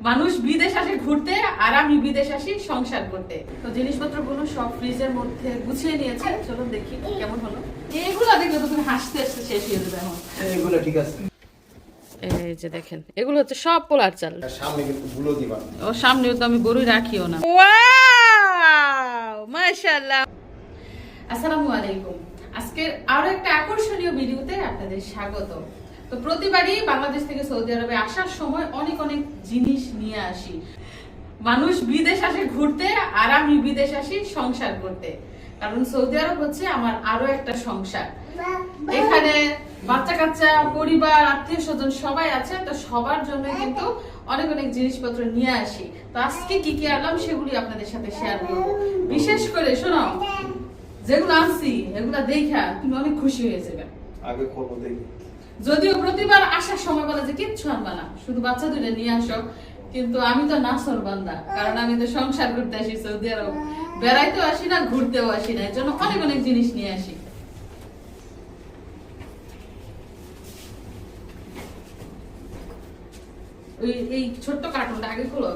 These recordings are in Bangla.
মানুষ বিদেশ আসে ঘুরতে আর আমি বিদেশ আসি সংসার করতে। তো জিনিসপত্রগুলো সব ফ্রিজের মধ্যে গুছিয়ে নিয়েছে, চলো দেখি কেমন হলো। এগুলো দেখলে তো তুমি হাসতে হাসতে শেষ হয়ে যাবে। এখন এগুলো ঠিক আছে। এই যে দেখেন, এগুলো হচ্ছে সব পোলার চাল। সামনে কিন্তু গুলো দিবা। ও সামনেও তো আমি গরুই রাখিও না। ওয়াও মাশাআল্লাহ। আসসালামু আলাইকুম। আজকের আরো একটা আকর্ষণীয় ভিডিওতে আপনাদের স্বাগত। তো প্রতিবারই বাংলাদেশ থেকে সৌদি আরবে আসার সময় অনেক অনেক জিনিস নিয়ে আসি। মানুষ বিদেশ আসে ঘুরতে আর আমি বিদেশ আসি সংসার করতে, কারণ সৌদি আরব হচ্ছে আমার আরো একটা সংসার। এখানে বাচ্চা কাচ্চা, পরিবার, আত্মীয় স্বজন সবাই আছে, তো সবার জন্য কিন্তু অনেক অনেক জিনিসপত্র নিয়ে আসি। তো আজকে কি কি আনলাম সেগুলি আপনাদের সাথে শেয়ার করব। বিশেষ করে শোনো, যেগুলো আনছি এগুলা দেখা তুমি অনেক খুশি হয়ে যাবে। আগে করব দেখি। যদিও প্রতিবার আসার সময় বলে যে কিচ্ছু আনবা না, শুধু বাচ্চা দুইটা নিয়ে আসো, কিন্তু আমি তো নাসর বান্দা, কারণ আমি তো সংসার করতে আসি সৌদি আরব, বেড়াইতেও আসি না, ঘুরতেও আসি না, এর জন্য অনেক অনেক জিনিস নিয়ে আসি। এই ছোট্ট কার্টুনটা আগে খুলো,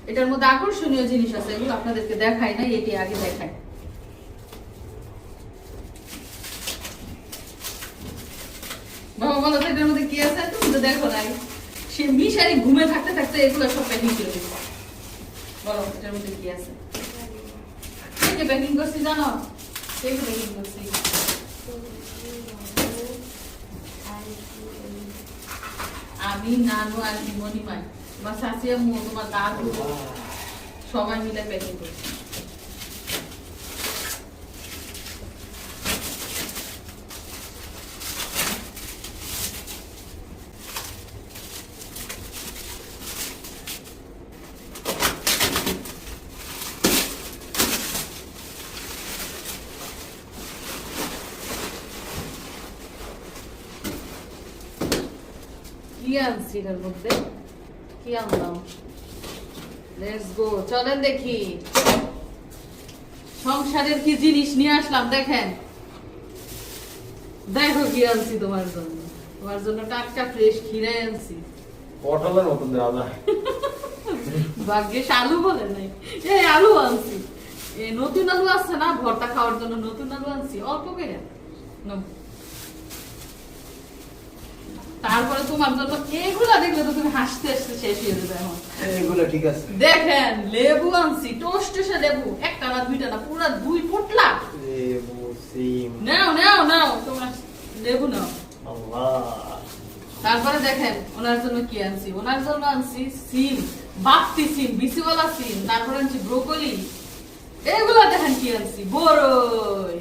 এটার মধ্যে আকর্ষণীয় জিনিস আছে, এগুলো আপনাদেরকে দেখাই না, এটি আগে দেখাই। বাবা বলো তো এটার মধ্যে কি আছে, তুমি তো দেখো নাই। সে মিশারি ঘুমে থাকতে থাকতে এগুলো সব প্যাকিং করে দিচ্ছে। বলো এটার মধ্যে কি আছে। কে প্যাকিং করছি জানো? কে প্যাকিং করছি? আমি, নানু আর মনিমাই, তোমার শাশি আম্মু, তোমার দাদু, সবাই মিলে প্যাকিং করছি। কি আনছি এর মধ্যে, কি আনলাম? লেটস গো, চলেন দেখি সংসারের কি জিনিস নিয়ে আসলাম। দেখেন, দেখো কি আনছি তোমার জন্য। তোমার জন্য টাটকা ফ্রেশ খিরা আনছি। পটলের মতন দেওয়া যায়। ভাগ্যিস আলু বলে নাই, এই আলু আনছি। এই নতুন আলু আছে না, ভর্তা খাওয়ার জন্য নতুন আলু আনছি, অল্প করে নাও। তারপরে তোমার জন্য এগুলা দেখলে তো তুমি হাসতে হাসতে শেষ হয়ে যাবে। এখন এগুলো ঠিক আছে। দেখেন, লেবু আনছি, টোস্টেসে লেবু, একটা না দুইটা না, পুরা 2 ফুটলা লেবু, সিম। নাও নাও নাও, তোমরা লেবু নাও। আল্লাহ। তারপরে দেখেন ওনার জন্য কি আনছি। ওনার জন্য আনছি সিম, বাপ্তি সিম, বিসিওয়ালা সিম। তারপরে আনছি ব্রোকলি। এগুলা দেখেন কি আনছি, বড়ই।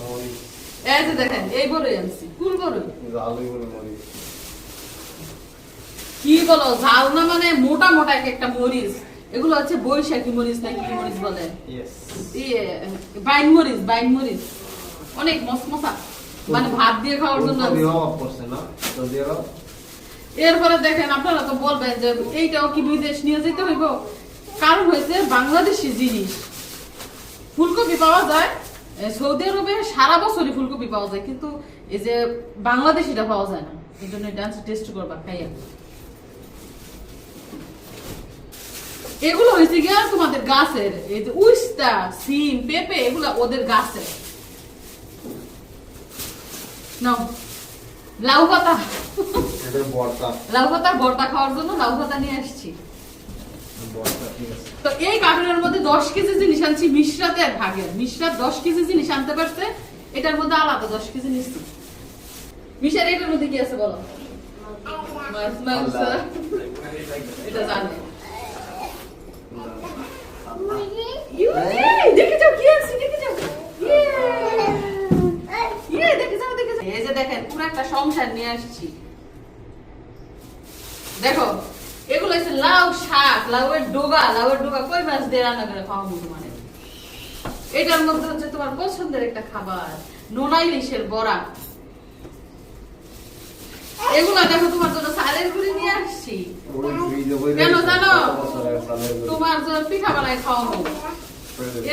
মরিচ। এই যে দেখেন, এই বড়ই আনছি, কুল বড়ই। আলু বলে মরিচ। কি বলো, ঝাল না মানে মোটা মোটা একটা মরিচ। এগুলো হচ্ছে বৈশাখী মরিচ নাকি কি মরিচ বলে, ইয়েস। বাইন মরিচ, বাইন মরিচ, অনেক মসমসা, মানে ভাত দিয়ে খাওয়ার জন্য। এরপরে দেখেন, আপনারা তো বলবেন যে এইটাও কি বিদেশ নিয়ে যেতে হইব, কারণ হয়েছে বাংলাদেশি জিনিস। ফুলকপি পাওয়া যায় সৌদি আরবে, সারা বছরই ফুলকপি পাওয়া যায়, কিন্তু এই যে বাংলাদেশিটা পাওয়া যায় না। এই জন্য ডান্স টেস্ট করবা খাইয়া। এগুলো হয়েছে গিয়া তোমাদের গাছের, এই যে উস্তা, সিম, পেঁপে, এগুলা ওদের গাছের। নাও লাউ পাতা, লাউ পাতা ভর্তা খাওয়ার জন্য লাউ পাতা নিয়ে আসছি। তো এই কার্টুনের মধ্যে 10 কেজি জিনিস আনছি, মিশরাতের ভাগের। মিশরাত 10 কেজি জিনিস আনতে পারছে, এটার মধ্যে আলাদা 10 কেজি নিচ্ছি। মিশার এটার মধ্যে কি আছে বলো? মাছ, মাংস, এটা জানে। দেখে যাও কি আছে, দেখে যাও। দেখে যাও, দেখে যাও। এই যে দেখেন, পুরো একটা সংসার নিয়ে আসছি। দেখো, এগুলো হচ্ছে লাউ শাক, লাউয়ের ডোগা। লাউয়ের ডোগা কই মাছ দিয়ে রান্না করে খাওয়াবো তোমার। এটার মধ্যে হচ্ছে তোমার পছন্দের একটা খাবার, নোনা ইলিশের বড়া। এগুলা দেখো, তোমার জন্য চালের গুঁড়ি নিয়ে আসছি। কেন জানো? তোমার জন্য পিঠা বানাই খাওয়াবো।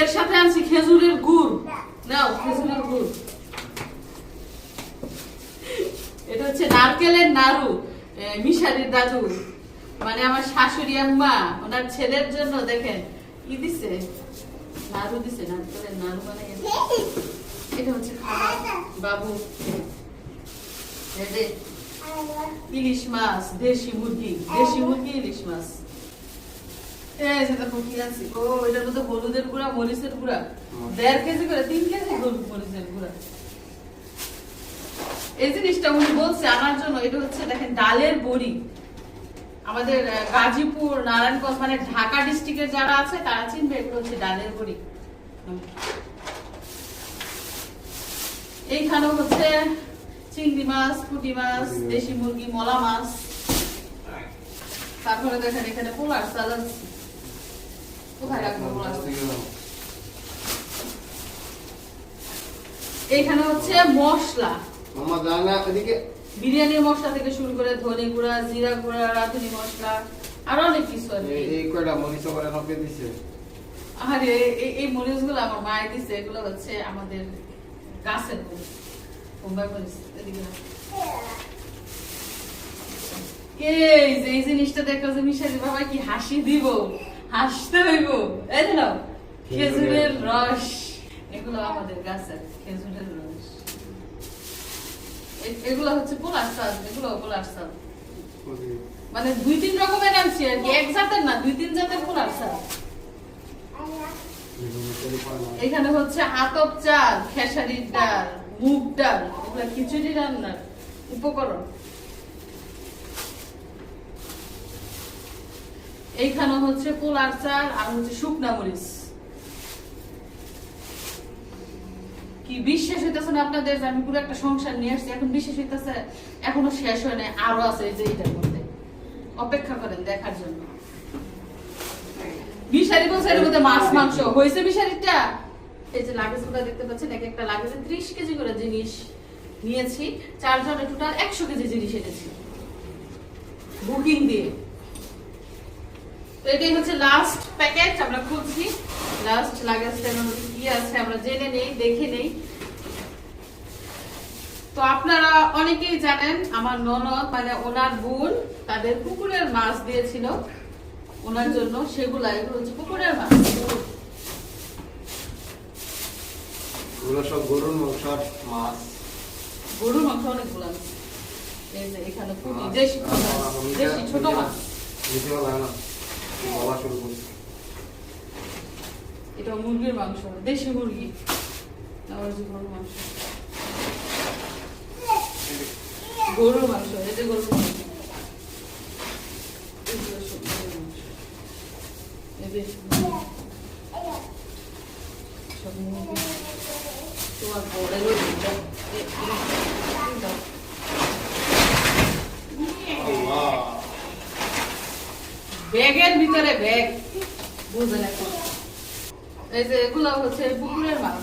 এর সাথে আনছি খেজুরের গুড়। নাও খেজুরের গুড়। এটা হচ্ছে নারকেলের নাড়ু, মিশারির দাদু মানে আমার শাশুড়ি আম্মা ওনার ছেলের জন্য দেখেন কি দিছে, নাড়ু দিছে, নারকেলের নাড়ু বানাই। এটা হচ্ছে খাবার বাবু। ইলিশ মাছ, দেশি মুরগি ইলিশ মাছ। এই যে দেখো কি আছে, ও এটার মধ্যে হলুদের গুঁড়া, মরিচের গুঁড়া 1.5 কেজি করে, 3 কেজি হলুদ মরিচের গুঁড়া। এই জিনিসটা উনি বলছে আমার জন্য। এটা হচ্ছে দেখেন ডালের বড়ি। আমাদের গাজীপুর, নারায়ণগঞ্জ মানে ঢাকা ডিস্ট্রিক্টের যারা আছে তারা চিনবে, এগুলো হচ্ছে ডালের বড়ি। এইখানেও হচ্ছে চিংড়ি মাছ, পুঁটি মাছ, দেশি মুরগি, মলা মাছ। তারপরে দেখেন এখানে পোলার সালাদ। কোথায় রাখবো পোলার? এইখানে হচ্ছে মশলা, মামা জানা এদিকে বিরিয়ানির মশলা থেকে শুরু করে ধনে গুঁড়া, জিরা গুঁড়া, রাঁধুনি মশলা, আর অনেক কিছু আছে। এই কয়টা মরিচ করে নকে দিছে। আরে এই মরিচগুলো আমার মায়ের দিছে, এগুলো হচ্ছে আমাদের গাছের মরিচ, বোম্বাই মরিচ। এদিকে এই জিনিসটা দেখো যে মিশারি বাবা কি হাসি দিব, হাসতে হইব। এই যে নাও খেজুরের রস, এগুলো আমাদের গাছের খেজুরের রস। এগুলো হচ্ছে পোলার চাল, এগুলো পোলার চাল মানে 2-3 রকমের আনছি আর কি, এক জাতের না, 2-3 জাতের পোলার চাল। এখানে হচ্ছে আতপ চাল, খেসারির ডাল, মুগ ডাল, এগুলো খিচুড়ি রান্নার উপকরণ। এইখানে হচ্ছে পোলার চাল আর হচ্ছে শুকনা মরিচ। কি বিশ্বাস হইতেছে না আপনাদের যে আমি পুরো একটা সংসার নিয়ে আসছি? এখন বিশ্বাস হইতেছে? এখনো শেষ হয় নাই, আরো আছে এই যে এটার মধ্যে। অপেক্ষা করেন দেখার জন্য। বিশারি বলছে এর মধ্যে মাছ মাংস হয়েছে। বিশারিটা এই যে লাগেজগুলো দেখতে পাচ্ছেন, এক একটা লাগেজে 30 কেজি করে জিনিস নিয়েছি। 4 জনে টোটাল 100 কেজি জিনিস এনেছি বুকিং দিয়ে। তো এটাই হচ্ছে লাস্ট প্যাকেজ, আমরা খুলছি। লাস্ট লাগেজটার মধ্যে কি আছে আমরা জেনে নেই, দেখে নেই। তো আপনারা অনেকেই জানেন আমার ননদ মানে ওনার বোন তাদের পুকুরের মাছ দিয়েছিল ওনার জন্য, সেগুলা এগুলো হচ্ছে পুকুরের মাছ। এগুলো সব গরুর মাংস, মাছ, গরুর মাংস অনেকগুলো আছে। এই যে এখানে পুঁটি, দেশি ছোট মাছ। নিতে পারলাম না, বলা শুরু করছি। এটা মুরগির মাংস, দেশি মুরগি, আবার যে গরুর মাংস, গরুর মাংস, এই যে গরুর মাংস, এগুলো সব গরুর মাংস, এই যে সব মুরগি। তোমার বড় ব্যাগের ভিতরে ব্যাগ, বুঝলেন? এখন এই যে এগুলো হচ্ছে পুকুরের মাছ।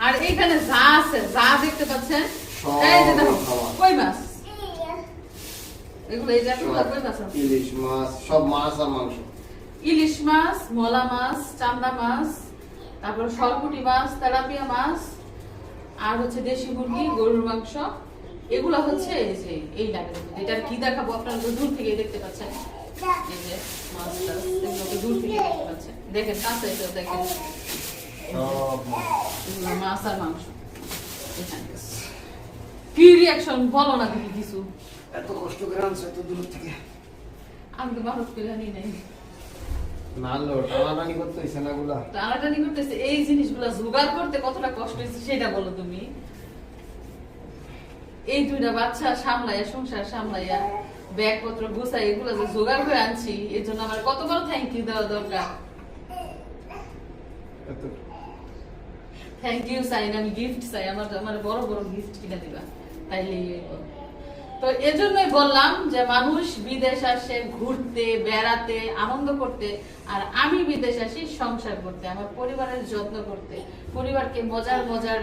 আর এইখানে যা আছে, যা দেখতে পাচ্ছেন, এই যে দেখো কই মাছ, এগুলো এই যে কই মাছ, ইলিশ মাছ, সব মাছ আর মাংস। ইলিশ মাছ, মলা মাছ, চান্দা মাছ, তারপর সরপুঁটি মাছ, তেলাপিয়া মাছ, আর হচ্ছে দেশি মুরগি, গরুর মাংস। এগুলো হচ্ছে এই যে এই লাগে, এটার কি দেখাবো আপনারা তো দূর থেকে দেখতে পাচ্ছেন। এই যে মাছটা এগুলোকে দূর থেকে দেখতে পাচ্ছেন, দেখেন কাছে এটা দেখেন, এগুলো মাছ আর মাংস। কি রিঅ্যাকশন বলো না দেখি কিছু? এত কষ্ট করে আনছো এত দূর থেকে। আমি তো বাহত করে আনি নাই, নালো টানাটানি করতে হইছে না গুলা, টানাটানি করতেছে। এই জিনিসগুলো জোগাড় করতে কতটা কষ্ট হয়েছে সেটা বলো তুমি। এই 2টা বাচ্চা সামলাইয়া, সংসার সামলাইয়া, ব্যাগপত্র গুছাই, এগুলো যে জোগাড় করে আনছি, এর জন্য আমার কত বড় থ্যাংক ইউ দেওয়া দরকার। থ্যাংক ইউ চাই না, আমি গিফট চাই। আমার বড় বড় গিফট কিনে দিবা, তাইলে। তো এজন্যই বললাম যে মানুষ বিদেশ আসে ঘুরতে, বেড়াতে, আনন্দ করতে, আর আমি বিদেশ আসি সংসার করতে, আমার পরিবারের যত্ন করতে, পরিবারকে মজার মজার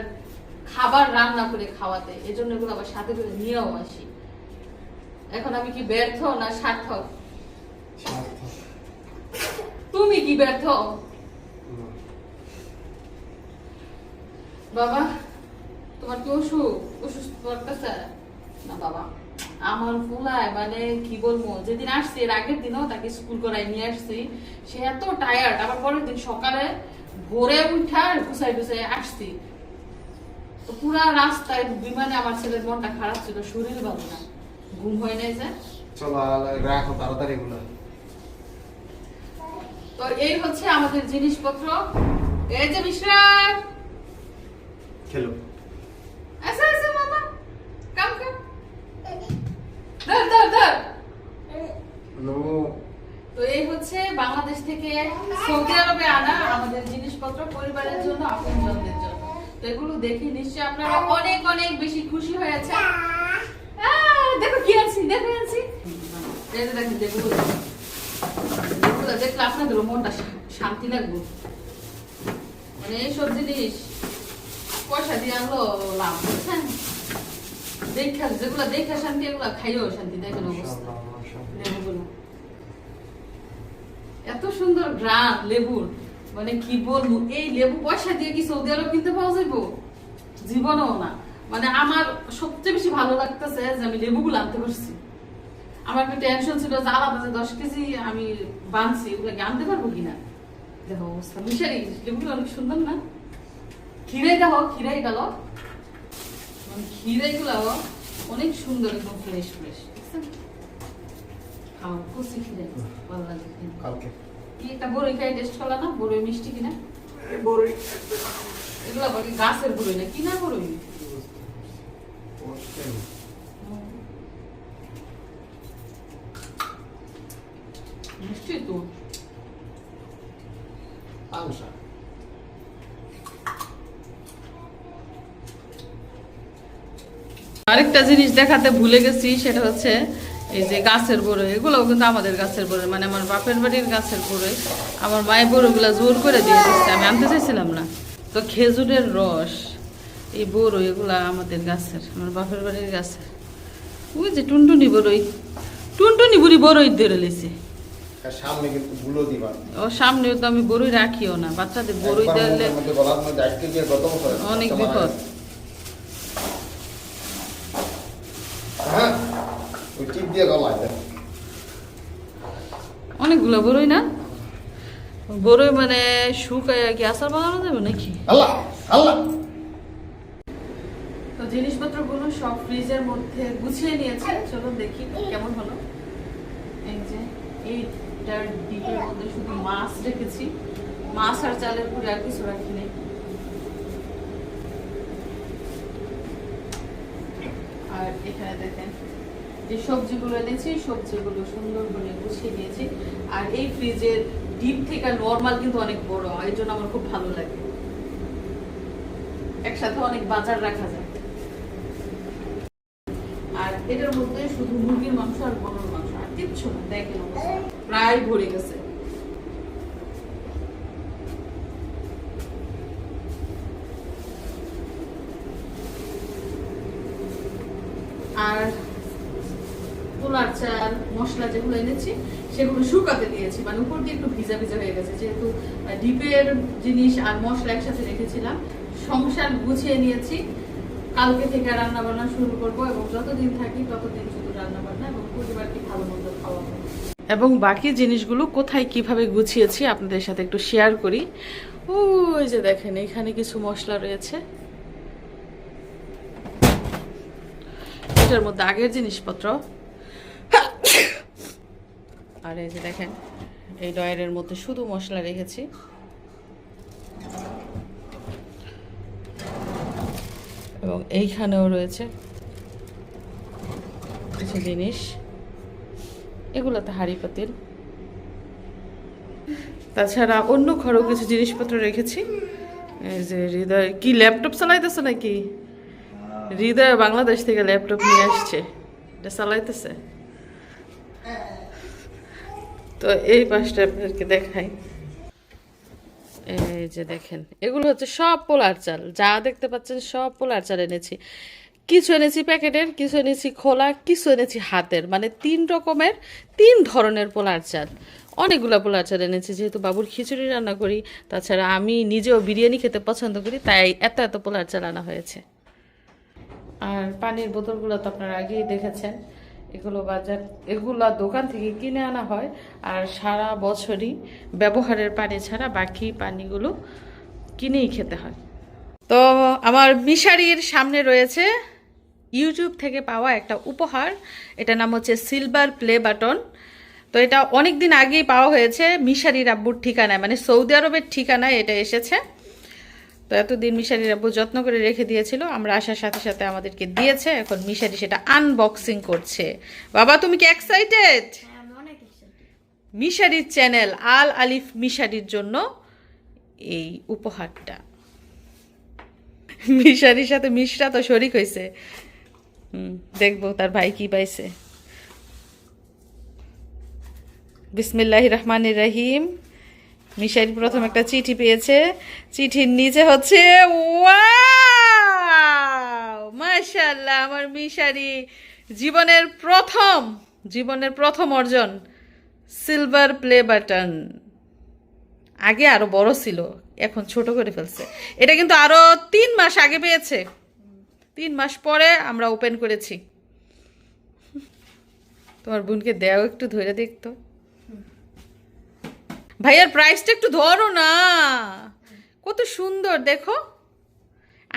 খাবার রান্না করে খাওয়াতে। এজন্য এগুলো আবার সাথে করে নিয়েও আসি। এখন আমি কি ব্যর্থ না সার্থক? তুমি কি ব্যর্থ বাবা? তোমার কি অসুস্থ লাগতেছে? না বাবা, আমার ফুলায় মানে কি বলবো, যেদিন আসছি এর আগের দিনও তাকে স্কুল করাই নিয়ে আসছি, সে এত টায়ার্ড। আবার পরের দিন সকালে ভোরে উঠা গুছাই গুছাই আসছি, তো পুরা রাস্তায় বিমানে আমার ছেলের মনটা খারাপ ছিল, শরীর ভালো না, ঘুম হয় নাই যে। চলো রাখো তাড়াতাড়ি এগুলো। তো এই হচ্ছে আমাদের জিনিসপত্র। এই যে মিশ্রার খেলো। আচ্ছা আচ্ছা মামা, কাম কাম, ধর ধর ধর। নো। তো এই হচ্ছে বাংলাদেশ থেকে সৌদি আরবে আনা আমাদের জিনিসপত্র, পরিবারের জন্য, আপনজনদের জন্য। তো এগুলো দেখে নিশ্চয়ই আপনারা অনেক অনেক বেশি খুশি হয়েছে। দেখো কি আনছি, দেখো আনছি, এই যে দেখেন, যেগুলো দেখলে আপনাদেরও মনটা শান্তি লাগবে। মানে এইসব জিনিস পয়সা দিয়ে আনলো লাভ, বুঝছেন? দেখা যেগুলো দেখা শান্তি, এগুলো খাইও শান্তি। দেখেন অবস্থা লেবুগুলো, এত সুন্দর গ্রাম লেবুর, মানে কি বলবো। এই লেবু পয়সা দিয়ে কি সৌদি আরব কিনতে পাওয়া যাইব? জীবনেও না। মানে আমার সবচেয়ে বেশি ভালো লাগতেছে যে আমি লেবুগুলো আনতে পারছি। আমার একটা টেনশন ছিল যে আলাদা যে 10 কেজি আমি বানছি, ওগুলো আনতে পারবো কিনা। দেখো অবস্থা, মিশারি লেবুগুলো অনেক সুন্দর না? খিরাই দেখো, খিরাই গেল, মানে খিরাই গুলো অনেক সুন্দর, একদম ফ্রেশ ফ্রেশ। খাও কচি খিরাই, ভালো লাগে। কালকে কি একটা বড়ই খাই, টেস্ট করলা না? বড়ই মিষ্টি কিনা? বড়ই এগুলো বলে গাছের বড়ই না, কিনা বড়ই? মিষ্টি তো। পাংশা। আরেকটা জিনিস দেখাতে ভুলে গেছি, সেটা হচ্ছে এই যে গাছের বড়ই। এগুলোও কিন্তু আমাদের গাছের বড়ই, মানে আমার বাপের বাড়ির গাছের বড়ই। আমার মায়ের বড়ইগুলো জোর করে দিয়ে দিচ্ছে, আমি আনতে চাইছিলাম না। তো খেজুরের রস, এই বড়ই, এগুলা আমাদের গাছের, আমার বাপের বাড়ির গাছের। ওই যে টুনটুনি বড়ই, টুনটুনি বুড়ি বড়ই ধরে লেছে। আর সামনে কিন্তু গুলো দিবা। ও সামনেও তো আমি বড়ই রাখিও না, বাচ্চাদের বড়ই দিলে অনেক বিপদ। হ্যাঁ, ওই টিপ দিয়ে গলায় দেন। অনেকগুলো বড়ই না, বড়ই মানে শুকায় কি আচার বানানো যাবে নাকি? আল্লাহ আল্লাহ। তো জিনিসপত্রগুলো সব ফ্রিজের মধ্যে গুছিয়ে নিয়েছে, চলো দেখি কেমন হলো। এই যে এইটার ডিপের মধ্যে শুধু মাছ রেখেছি, মাছ আর চালের পুরে, আর কিছু রাখিনি। আর এখানে দেখেন যে সবজিগুলো এনেছি, সবজিগুলো সুন্দর করে গুছিয়ে নিয়েছি। আর এই ফ্রিজের ডিপ থেকে নরমাল কিন্তু অনেক বড়, এই জন্য আমার খুব ভালো লাগে, একসাথে অনেক বাজার রাখা যায়। আর এটার মধ্যে শুধু মুরগির মাংস আর গরুর মাংস, আর কিচ্ছু না। দেখেন অবস্থা প্রায় ভরে গেছে। আর পোলার চাল মশলা যেগুলো এনেছি সেগুলো শুকাতে দিয়েছি, মানে উপর দিয়ে একটু ভিজা ভিজা হয়ে গেছে, যেহেতু ডিপের জিনিস আর মশলা একসাথে রেখেছিলাম। সংসার গুছিয়ে নিয়েছি, কালকে থেকে রান্না বান্না শুরু করব, এবং যতদিন থাকি ততদিন শুধু রান্না বান্না এবং পরিবারকে ভালো মন্দ খাওয়াবো। এবং বাকি জিনিসগুলো কোথায় কিভাবে গুছিয়েছি আপনাদের সাথে একটু শেয়ার করি। ওই যে দেখেন, এখানে কিছু মশলা রয়েছে, এটার মধ্যে আগের জিনিসপত্র। আর এই যে দেখেন, এই ডয়ারের মধ্যে শুধু মশলা রেখেছি। এবং এইখানেও রয়েছে কিছু জিনিস, এগুলোতে হাঁড়ি পাতিল। তাছাড়া অন্য ঘরেও কিছু জিনিসপত্র রেখেছি। এই যে হৃদয় কি ল্যাপটপ চালাইতেছে নাকি? হৃদয় বাংলাদেশ থেকে ল্যাপটপ নিয়ে আসছে, এটা চালাইতেছে। তো এই পাশটা আপনাদেরকে দেখাই। এই যে দেখেন, এগুলো হচ্ছে সব পোলার চাল, যা দেখতে পাচ্ছেন সব পোলার চাল এনেছি। কিছু এনেছি প্যাকেটের, কিছু এনেছি খোলা, কিছু এনেছি হাতের, মানে 3 ধরনের পোলার চাল। অনেকগুলো পোলার চাল এনেছি, যেহেতু বাবুর খিচুড়ি রান্না করি, তাছাড়া আমি নিজেও বিরিয়ানি খেতে পছন্দ করি, তাই এত এত পোলার চাল আনা হয়েছে। আর পানির বোতলগুলো তো আপনারা আগেই দেখেছেন, এগুলো দোকান থেকে কিনে আনা হয়, আর সারা বছরই ব্যবহারের পানি ছাড়া বাকি পানিগুলো কিনেই খেতে হয়। তো আমার মিশারির সামনে রয়েছে ইউটিউব থেকে পাওয়া একটা উপহার, এটা নাম হচ্ছে সিলভার প্লে বাটন। তো এটা অনেক দিন আগেই পাওয়া হয়েছে মিশারির আব্বুর ঠিকানায়, মানে সৌদি আরবের ঠিকানায় এটা এসেছে। তো এতদিন মিশারির আব্বু যত্ন করে রেখে দিয়েছিল, আমরা আসার সাথে সাথে আমাদেরকে দিয়েছে, এখন মিশারি সেটা আনবক্সিং করছে। বাবা তুমি কি এক্সাইটেড? মিশারির চ্যানেল আল আলিফ মিশারির জন্য এই উপহারটা। মিশারির সাথে মিশরা তো শরিক হয়েছে, দেখবো তার ভাই কি পাইছে। বিসমিল্লাহির রহমানির রহিম। মিশারি প্রথম একটা চিঠি পেয়েছে, চিঠির নিচে হচ্ছে ওয়াও মাশাআল্লাহ, আমার মিশারি জীবনের প্রথম অর্জন সিলভার প্লে বাটন। আগে আরো বড় ছিল, এখন ছোট করে ফেলছে। এটা কিন্তু আরো 3 মাস আগে পেয়েছে, 3 মাস পরে আমরা ওপেন করেছি। তোমার বোনকে দেও একটু ধরে দেখতো। ভাইয়ার প্রাইসটা একটু ধরো না, কত সুন্দর দেখো,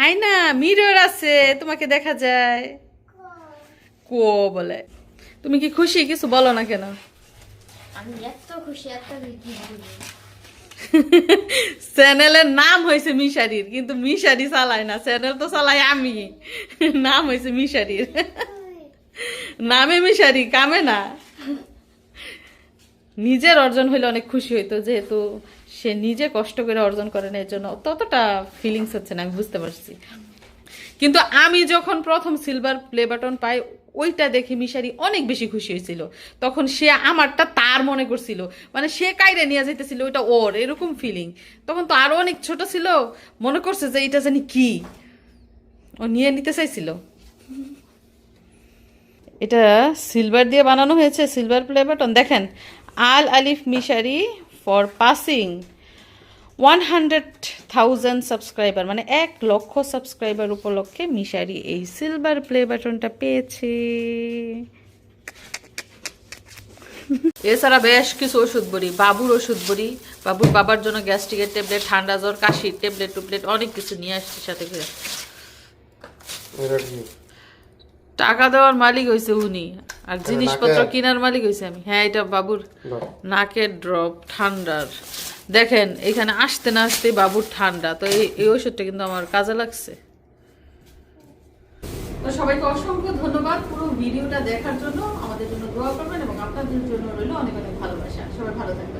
আয়না মিরর আছে, তোমাকে দেখা যায়। কো বলে তুমি কি খুশি? কিছু বলো না কেন? আমি এত খুশি, এত কি বলবো। চ্যানেলের নাম হয়েছে মিশারির, কিন্তু মিশারি চালায় না, চ্যানেল তো চালাই আমি। নাম হয়েছে মিশারির, নামে মিশারি, কামে না। নিজের অর্জন হইলে অনেক খুশি হইতো, যেহেতু সে নিজে কষ্ট করে অর্জন করে না, এর জন্য ততটা ফিলিংস হচ্ছে না, আমি বুঝতে পারছি। কিন্তু আমি যখন প্রথম সিলভার প্লে বাটন পাই, ওইটা দেখে মিশারি অনেক বেশি খুশি হয়েছিল। তখন সে আমারটা তার মনে করছিল, মানে সে কাইরে নিয়ে যেতেছিল ওইটা ওর, এরকম ফিলিং। তখন তো আরো অনেক ছোট ছিল, মনে করছে যে এটা জানি কি, ও নিয়ে নিতে চাইছিল। এটা সিলভার দিয়ে বানানো হয়েছে, সিলভার প্লে বাটন। দেখেন, আল আলিফ মিশারি ফর পাসিং 100,000 সাবস্ক্রাইবার, মানে 1 লক্ষ সাবস্ক্রাইবার উপলক্ষে মিশারি এই সিলভার প্লে বাটনটা পেয়েছে। এছাড়া বেশ কিছু ওষুধ বড়ি, বাবুর ওষুধ বড়ি, বাবুর বাবার জন্য গ্যাস্ট্রিকের ট্যাবলেট, ঠান্ডা জ্বর কাশির ট্যাবলেট টুবলেট অনেক কিছু নিয়ে আসছে সাথে করে। টাকা দেওয়ার মালিক হয়েছে উনি, আর জিনিসপত্র কেনার মালিক হয়েছে আমি। হ্যাঁ, এটা বাবুর নাকের ড্রপ ঠান্ডার। দেখেন এখানে আসতে না আসতে বাবুর ঠান্ডা, তো এই ওষুধটা কিন্তু আমার কাজে লাগছে। তো সবাইকে অসংখ্য ধন্যবাদ পুরো ভিডিওটা দেখার জন্য, আমাদের জন্য দোয়া করবেন এবং আপনাদের জন্য রইল অনেক অনেক ভালোবাসা। সবাই ভালো থাকবেন।